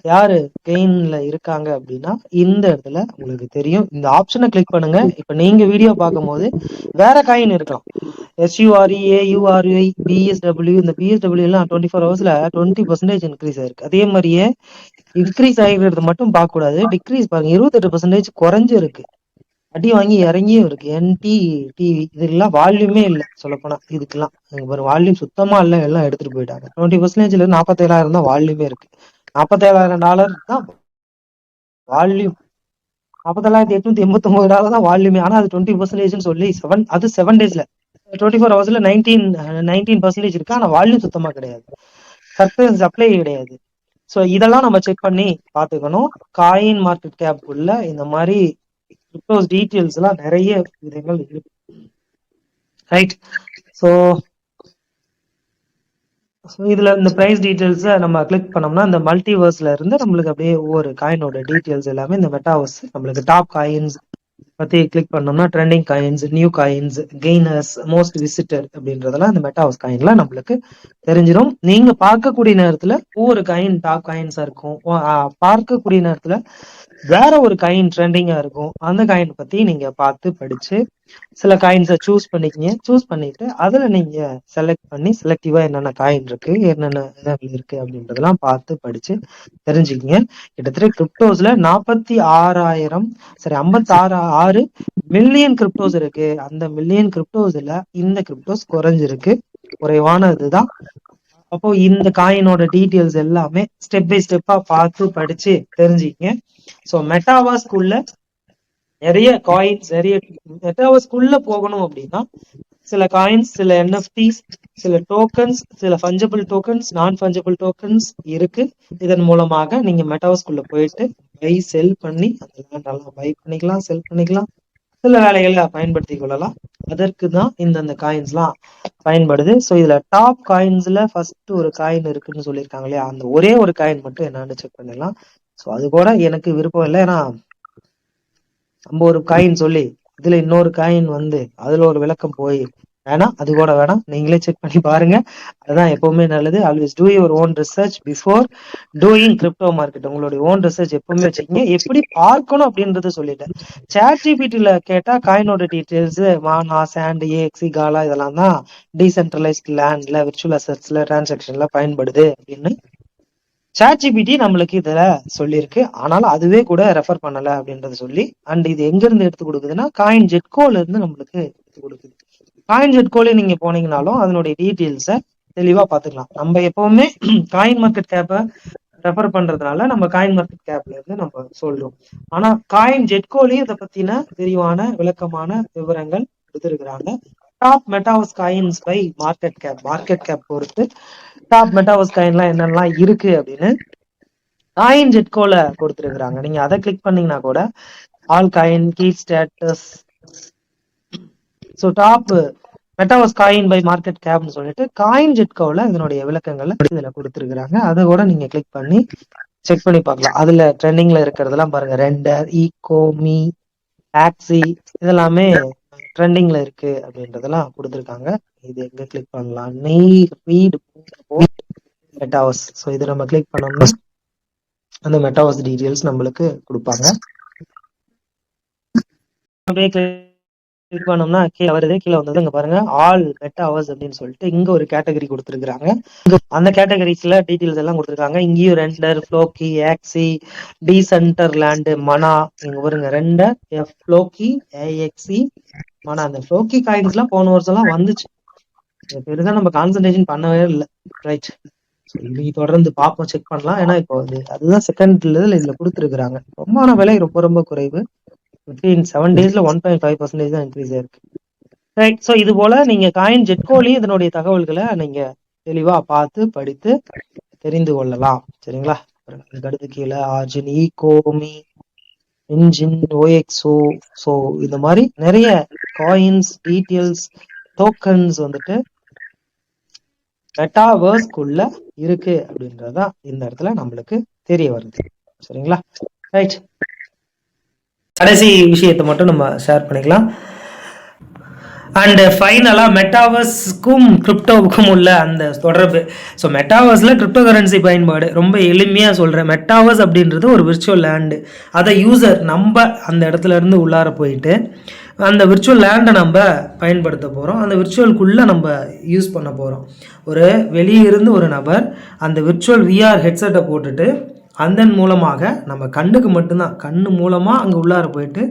யாரு கெயின்ல இருக்காங்க அப்படின்னா, இந்த இடத்துல உங்களுக்கு தெரியும். இந்த ஆப்ஷனை கிளிக் பண்ணுங்க. இப்ப நீங்க வீடியோ பார்க்கும்போது வேற காயின் இருக்கலாம். எஸ்யூஆர்இ, யூஆர்ஐ, பிஎஸ்டபிள்யூ. இந்த பிஎஸ்டபிள்யூ எல்லாம் 24 hours 20% இன்க்ரீஸ் ஆயிருக்கு. அதே மாதிரியே இன்க்ரீஸ் ஆகிருக்கிறது மட்டும் பார்க்க கூடாது, டிக்ரீஸ் பாருங்க 28% குறைஞ்சிருக்கு. அடி வாங்கி இறங்கியும் இருக்கு. என்டி டிவி இதுக்கெல்லாம் வால்யூமே இல்லை சொல்லப்போனா. இதுக்கெல்லாம் ஒரு வால்யூம் சுத்தமா இல்லை, எல்லாம் எடுத்துட்டு போயிட்டாங்க. 20%ல 47,000 தான் வால்யூமே இருக்கு. $47,000 தான் வால்யூம். $47,889 தான் வால்யூமே. ஆனா அது 20% சொல்லி 7 daysல 24 hours 19% இருக்கு. ஆனா வால்யூம் சுத்தமா கிடையாது, சப்ளை கிடையாது. ஸோ இதெல்லாம் நம்ம செக் பண்ணி பார்த்துக்கணும். காயின் மார்க்கெட் கேப் உள்ள இந்த மாதிரி கிரிப்டோஸ் டீடைல்ஸ் எல்லாம் நிறைய விதங்கள் இருக்கு. ரைட். ஸோ இதுல இந்த பிரைஸ் டீடைல்ஸ் நம்ம கிளிக் பண்ணோம்னா, இந்த மல்டிவர்ஸ்ல இருந்து நம்மளுக்கு அப்படியே ஒவ்வொரு காயினோட டீடைல்ஸ் எல்லாமே இந்த மெட்டாவர்ஸ் நம்மளுக்கு டாப் காயின்ஸ் பத்தி கிளிக் பண்ணோம்னா, trending coins, new coins, gainers, most visitor அப்படின்றதெல்லாம் இந்த மெட்டாவர்ஸ் காயின்ல நம்மளுக்கு தெரிஞ்சிடும். நீங்க பார்க்கக்கூடிய நேரத்துல ஒவ்வொரு காயின் டாப் காயின்ஸா இருக்கும். பார்க்கக்கூடிய நேரத்துல வேற ஒரு காயின் ட்ரெண்டிங்கா இருக்கும். அந்த காயின் பத்தி நீங்க பார்த்து படிச்சு சில காயின்ஸை சூஸ் பண்ணிக்கிங்க. சூஸ் பண்ணிட்டு அதுல நீங்க செலக்ட் பண்ணி செலக்டிவா என்னென்ன காயின் இருக்கு, என்னென்ன இருக்கு அப்படின்றதெல்லாம் பார்த்து படிச்சு தெரிஞ்சுக்கிங்க. கிட்டத்தட்ட கிரிப்டோஸ்ல 56 மில்லியன் கிரிப்டோஸ் இருக்கு. அந்த மில்லியன் கிரிப்டோஸ்ல இந்த கிரிப்டோஸ் குறைஞ்சிருக்கு, குறைவானதுதான். அப்போ இந்த காயினோட டீடைல்ஸ் எல்லாமே ஸ்டெப் பை ஸ்டெப்பா பார்த்து படிச்சு தெரிஞ்சுக்கிங்க. ஸோ மெட்டாவர்ஸ்குள்ள நிறைய காயின்ஸ், நிறைய மெட்டாவர்ஸ்குள்ள போகணும் அப்படின்னா சில காயின்ஸ், சில என்எஃப்டிஸ், சில டோக்கன்ஸ், சில ஃபஞ்சபிள் டோக்கன்ஸ், நான் ஃபஞ்சபிள் டோக்கன்ஸ் இருக்கு. இதன் மூலமாக நீங்க மெட்டாவர்ஸ்குள்ள போயிட்டு பை செல் பண்ணி அந்த லேண்டெல்லாம் பை பண்ணிக்கலாம், செல் பண்ணிக்கலாம், சில வேலைகளை பயன்படுத்தி கொள்ளலாம். அதற்கு தான் இந்த காயின்ஸ்லாம் பயன்படுது. ஸோ இதுல டாப் காயின்ஸ்ல ஃபர்ஸ்ட் ஒரு காயின் இருக்குன்னு சொல்லியிருக்காங்க இல்லையா, அந்த ஒரே ஒரு காயின் மட்டும் என்னன்னு செக் பண்ணிடலாம். ஸோ அது கூட எனக்கு விருப்பம் இல்லை. ஏன்னா நம்ம ஒரு காயின் சொல்லி இதுல இன்னொரு காயின் அதுல ஒரு விளக்கம் போய் வேணாம், அது கூட வேணாம். நீங்களே செக் பண்ணி பாருங்க, அதுதான் எப்பவுமே நல்லது. Always do your own research before doing crypto market. உங்களுடைய ஓன் ரிசர்ச் எப்பவுமே வச்சுக்கீங்க. எப்படி பார்க்கணும் அப்படின்றத சொல்லிட்டேன். சாட் ஜிபிடில கேட்டா காயினோட டீடைல்ஸ் மானா, சாண்ட், ஏஎக்சி, காலா இதெல்லாம் தான் டீசென்ட்ரலைஸ்ட் லேண்ட்ல, விர்ச்சுவல் அசெட்ஸ்ல, டிரான்சாக்ஷன்ல பயன்படுது அப்படின்னு சாட் ஜிபிடி நம்மளுக்கு இதுல சொல்லியிருக்கு. ஆனாலும் அதுவே கூட ரெஃபர் பண்ணல அப்படின்றத சொல்லி, அண்ட் இது எங்க இருந்து எடுத்து கொடுக்குதுன்னா காயின் ஜெட்கோல இருந்து நம்மளுக்கு எடுத்து கொடுக்குது. காயின் ஜெட்கோல நீங்க போனீங்கனாலும் அதனுடைய டீட்டெயில்ஸை தெளிவா பாத்துக்கலாம். நம்ம எப்பவுமே காயின் மார்க்கெட் கேப்பை ரெஃபர் பண்றதுனால நம்ம காயின் மார்க்கெட் கேப்ல இருந்து நம்ம சொல்றோம். ஆனா காயின் ஜெட்கோலயும் இதை பத்தின விரிவான விளக்கமான விவரங்கள் கொடுத்துருக்குறாங்க. Top metaverse coins by market cap பொறுத்து டாப் மெட்டாவர்ஸ் காயின்லாம் என்னெல்லாம் இருக்கு அப்படின்னு காயின் ஜெட்கோல கொடுத்துருக்குறாங்க. நீங்க அதை கிளிக் பண்ணீங்கன்னா கூட all coin key status so top metaverse coin by market கேப்னு சொல்லிட்டு காயின் ஜெட்கோவில் இதனுடைய விளக்கங்களை இதுல கொடுத்துருக்குறாங்க. அதை கூட நீங்க கிளிக் பண்ணி செக் பண்ணி பார்க்கலாம். அதுல ட்ரெண்டிங்ல இருக்கிறதெல்லாம் பாருங்க, ரெண்டர், ஈகோமி, ஆக்சி இதெல்லாமே ட்ரெண்டிங்ல இருக்கு அப்படின்றதெல்லாம் கொடுத்துருக்காங்க. இது எங்க கிளிக் பண்ணலாம், மெட்டாவர்ஸ். ஸோ இது நம்ம கிளிக் பண்ணோம்னா அந்த மெட்டாவர்ஸ் டீடைல்ஸ் நம்மளுக்கு கொடுப்பாங்க. அப்படியே கிளிக் பண்ணோம்னா கீழே வருது. கீழே வந்தது இங்க பாருங்க, ஆல் மெட்டாவர்ஸ் அப்படின்னு சொல்லிட்டு இங்க ஒரு கேட்டகரி கொடுத்துருக்காங்க. அந்த கேட்டகரிஸ்ல டீடைல்ஸ் எல்லாம் கொடுத்துருக்காங்க. இங்கேயும் ரெண்டர், ஃப்ளோக்கி, ஆக்சி, டீசென்டர்லேண்ட், மனா. இங்க பாருங்க, ரெண்டர், ஃப்ளோக்கி, ஏஎக்சி, மனா. அந்த ஃப்ளோக்கி காயின்ஸ் எல்லாம் போன வருஷம் எல்லாம் வந்துச்சு, பெருசா நம்ம கான்சன்ட்ரேஷன் பண்ணவே இல்லை. ரைட், இன்னைக்கு தொடர்ந்து பார்ப்போம், செக் பண்ணலாம். ஏன்னா இப்போ அதுதான் செகண்ட் லெவல் இதுல கொடுத்துருக்காங்க. ரொம்பமான விலை ரொம்ப ரொம்ப குறைவு. 7 daysல 1.5% தான் இன்க்ரீஸ் ஆயிருக்கு. ரைட், ஸோ இது போல நீங்க காயின் ஜெட்கோலயும் இதனுடைய தகவல்களை நீங்க தெளிவா பார்த்து படித்து தெரிந்து கொள்ளலாம். சரிங்களா? அடுத்து கீழே ஆர்ஜின், ஈகோமி, இன்ஜின், ஓஎக்ஸோ. ஸோ இந்த மாதிரி நிறைய காயின்ஸ் டீட்டெயில்ஸ், டோக்கன்ஸ் வந்துட்டு மெட்டாவர்ஸ்க்குள்ள இருக்கு அப்படின்றதுதான் இந்த இடத்துல நம்மளுக்கு தெரிய வருது. சரிங்களா? ரைட், கடைசி விஷயத்தை மட்டும் நம்ம ஷேர் பண்ணிக்கலாம். அண்ட் ஃபைனலா மெட்டாவர்ஸ்க்கும் கிரிப்டோவுக்கும் உள்ள அந்த தொடர்பு. ஸோ மெட்டாவர்ஸ்ல கிரிப்டோ கரன்சி பயன்பாடு ரொம்ப எளிமையாக சொல்கிறேன். மெட்டாவர்ஸ் அப்படின்றது ஒரு விர்ச்சுவல் லேண்டு. அதை யூசர் நம்ம அந்த இடத்துல இருந்து உள்ளார போயிட்டு அந்த விர்ச்சுவல் லேண்டை நம்ம பயன்படுத்த போகிறோம். அந்த விர்ச்சுவலுக்குள்ளே நம்ம யூஸ் பண்ண போகிறோம். ஒரு வெளியே இருந்து ஒரு நபர் அந்த விர்ச்சுவல் விஆர் ஹெட்செட்டை போட்டுட்டு அதன் மூலமாக நம்ம கண்ணுக்கு மட்டும்தான், கண்ணு மூலமாக அங்கே உள்ளார போயிட்டு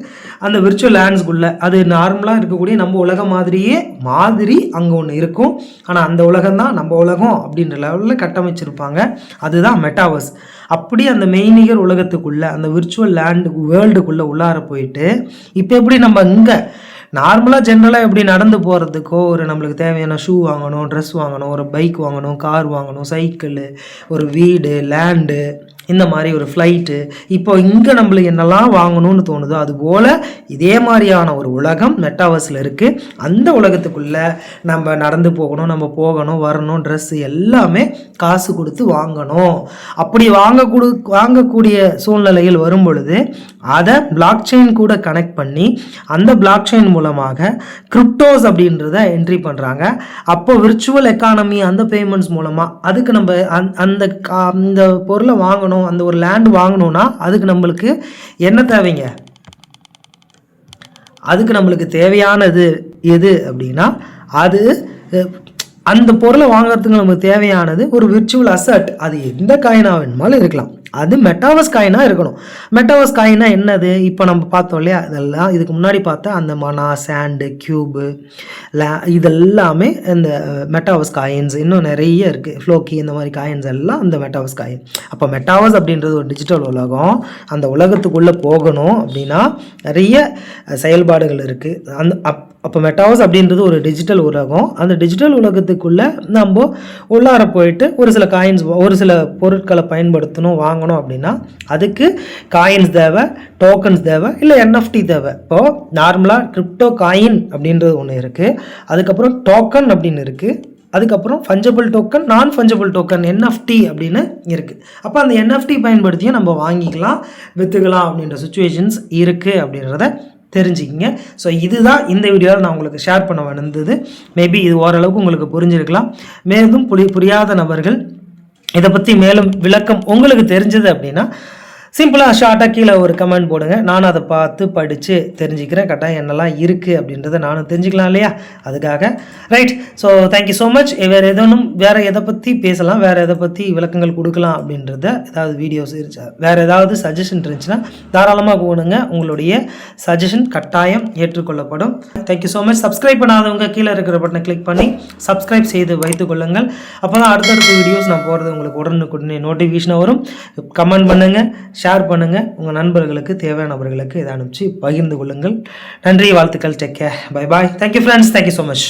அந்த விர்ச்சுவல் லேண்ட்ஸ்குள்ளே, அது நார்மலாக இருக்கக்கூடிய நம்ம உலகம் மாதிரியே அங்கே ஒன்று இருக்கும். ஆனால் அந்த உலகம் தான் நம்ம உலகம் அப்படின்ற லெவலில் கட்டமைச்சிருப்பாங்க. அதுதான் மெட்டாவர்ஸ். அப்படி அந்த மெய்நிகர் உலகத்துக்குள்ளே, அந்த விர்ச்சுவல் வேர்ல்டுக்குள்ளே உள்ளார போயிட்டு இப்போ எப்படி நம்ம இங்கே நார்மலாக ஜென்ரலாக எப்படி நடந்து போகிறதுக்கோ, ஒரு நம்மளுக்கு தேவையான ஷூ வாங்கணும், ட்ரெஸ் வாங்கணும், ஒரு பைக் வாங்கணும், கார் வாங்கணும், சைக்கிள், ஒரு வீடு, லேண்டு, இந்த மாதிரி ஒரு ஃப்ளைட்டு, இப்போ இங்கே நம்மளுக்கு என்னெல்லாம் வாங்கணும்னு தோணுதோ அதுபோல் இதே மாதிரியான ஒரு உலகம் மெட்டாவர்ஸில் இருக்குது. அந்த உலகத்துக்குள்ளே நம்ம நடந்து போகணும், நம்ம போகணும், வரணும், ட்ரெஸ்ஸு எல்லாமே காசு கொடுத்து வாங்கணும். அப்படி வாங்கக்கூடிய சூழ்நிலையில் வரும் பொழுது அதை பிளாக் செயின் கூட கனெக்ட் பண்ணி அந்த பிளாக் செயின் மூலமாக கிரிப்டோஸ் அப்படின்றத என்ட்ரி பண்ணுறாங்க. அப்போ விர்ச்சுவல் எக்கானமி அந்த பேமெண்ட்ஸ் மூலமாக அதுக்கு நம்ம அந்த பொருளை வாங்கணும், அந்த ஒரு லேண்ட் வாங்கணும்னா அதுக்கு நம்மளுக்கு என்ன தேவைங்க? அதுக்கு நம்மளுக்கு தேவையானது எது அப்படின்னா, அது அந்த பொருளை வாங்குறதுக்கு நமக்கு தேவையானது ஒரு விர்ச்சுவல் அசட். அது எந்த காயினா வேணுமாலும் இருக்கலாம். அது மெட்டாவர்ஸ் காயினாக இருக்கணும். மெட்டாவர்ஸ் காயினா என்னது? இப்போ நம்ம பார்த்தோம் இல்லையா, இதெல்லாம் இதுக்கு முன்னாடி பார்த்தா அந்த மனா, சாண்டு, கியூபு, இதெல்லாமே இந்த மெட்டாவர்ஸ் காயின்ஸ். இன்னும் நிறைய இருக்குது, ஃப்ளோக்கி, இந்த மாதிரி காயின்ஸ் எல்லாம் அந்த மெட்டாவர்ஸ் காயின். அப்போ மெட்டாவர்ஸ் அப்படின்றது ஒரு டிஜிட்டல் உலகம். அந்த உலகத்துக்குள்ளே போகணும் அப்படின்னா நிறைய செயல்பாடுகள் இருக்குது. அப்போ மெட்டாவர்ஸ் அப்படின்றது ஒரு டிஜிட்டல் உலகம். அந்த டிஜிட்டல் உலகத்துக்குள்ளே நம்ம உள்ளார போயிட்டு ஒரு சில காயின்ஸ், ஒரு சில பொருட்களை பயன்படுத்தணும், வாங்கணும் அப்படின்னா அதுக்கு காயின்ஸ் தேவை, டோக்கன்ஸ் தேவை, இல்லை என்எஃப்டி தேவை. இப்போது நார்மலாக கிரிப்டோ காயின் அப்படின்றது ஒன்று இருக்குது, அதுக்கப்புறம் டோக்கன் அப்படின்னு இருக்குது, அதுக்கப்புறம் fungible token, non fungible token, NFT அப்படின்னு இருக்குது. அப்போ அந்த என்எஃப்டி பயன்படுத்தியும் நம்ம வாங்கிக்கலாம், விற்றுக்கலாம் அப்படின்ற சுச்சுவேஷன்ஸ் இருக்குது அப்படின்றத தெரிஞ்சுக்கிங்க. ஸோ இதுதான் இந்த வீடியோவில் நான் உங்களுக்கு ஷேர் பண்ண வந்தது. மேபி இது ஓரளவுக்கு உங்களுக்கு புரிஞ்சிருக்கலாம். மேலும் புரியாத நபர்கள் இதை பற்றி மேலும் விளக்கம் உங்களுக்கு தெரிஞ்சது அப்படின்னா சிம்பிளாக ஷார்ட்டாக கீழே ஒரு கமெண்ட் போடுங்க. நானும் அதை பார்த்து படித்து தெரிஞ்சுக்கிறேன். கட்டாயம் என்னெல்லாம் இருக்குது அப்படின்றத நானும் தெரிஞ்சுக்கலாம் இல்லையா? அதுக்காக right. So thank you so much. வேறு எதை பற்றி பேசலாம், வேறு எதை பற்றி விளக்கங்கள் கொடுக்கலாம் அப்படின்றத ஏதாவது வீடியோஸ் இருந்துச்சு, வேறு ஏதாவது சஜஷன் இருந்துச்சுன்னா தாராளமாக போடுங்க. உங்களுடைய சஜஷன் கட்டாயம் ஏற்றுக்கொள்ளப்படும். Thank you so much. சப்ஸ்கிரைப் பண்ணாதவங்க கீழே இருக்கிற பட்டனை கிளிக் பண்ணி சப்ஸ்கிரைப் செய்து வைத்துக் கொள்ளுங்கள். அப்போ தான் அடுத்தடுத்த வீடியோஸ் நான் போகிறது உங்களுக்கு உடனுக்குடனே நோட்டிஃபிகேஷனாக வரும். கமெண்ட் பண்ணுங்கள், ஷேர் பண்ணுங்கள், உங்கள் நண்பர்களுக்கு தேவையானவர்களுக்கு இதை அனுப்பிச்சு பகிர்ந்து கொள்ளுங்கள். நன்றி, வாழ்த்துக்கள். Take care, bye bye. Thank you friends, thank you so much.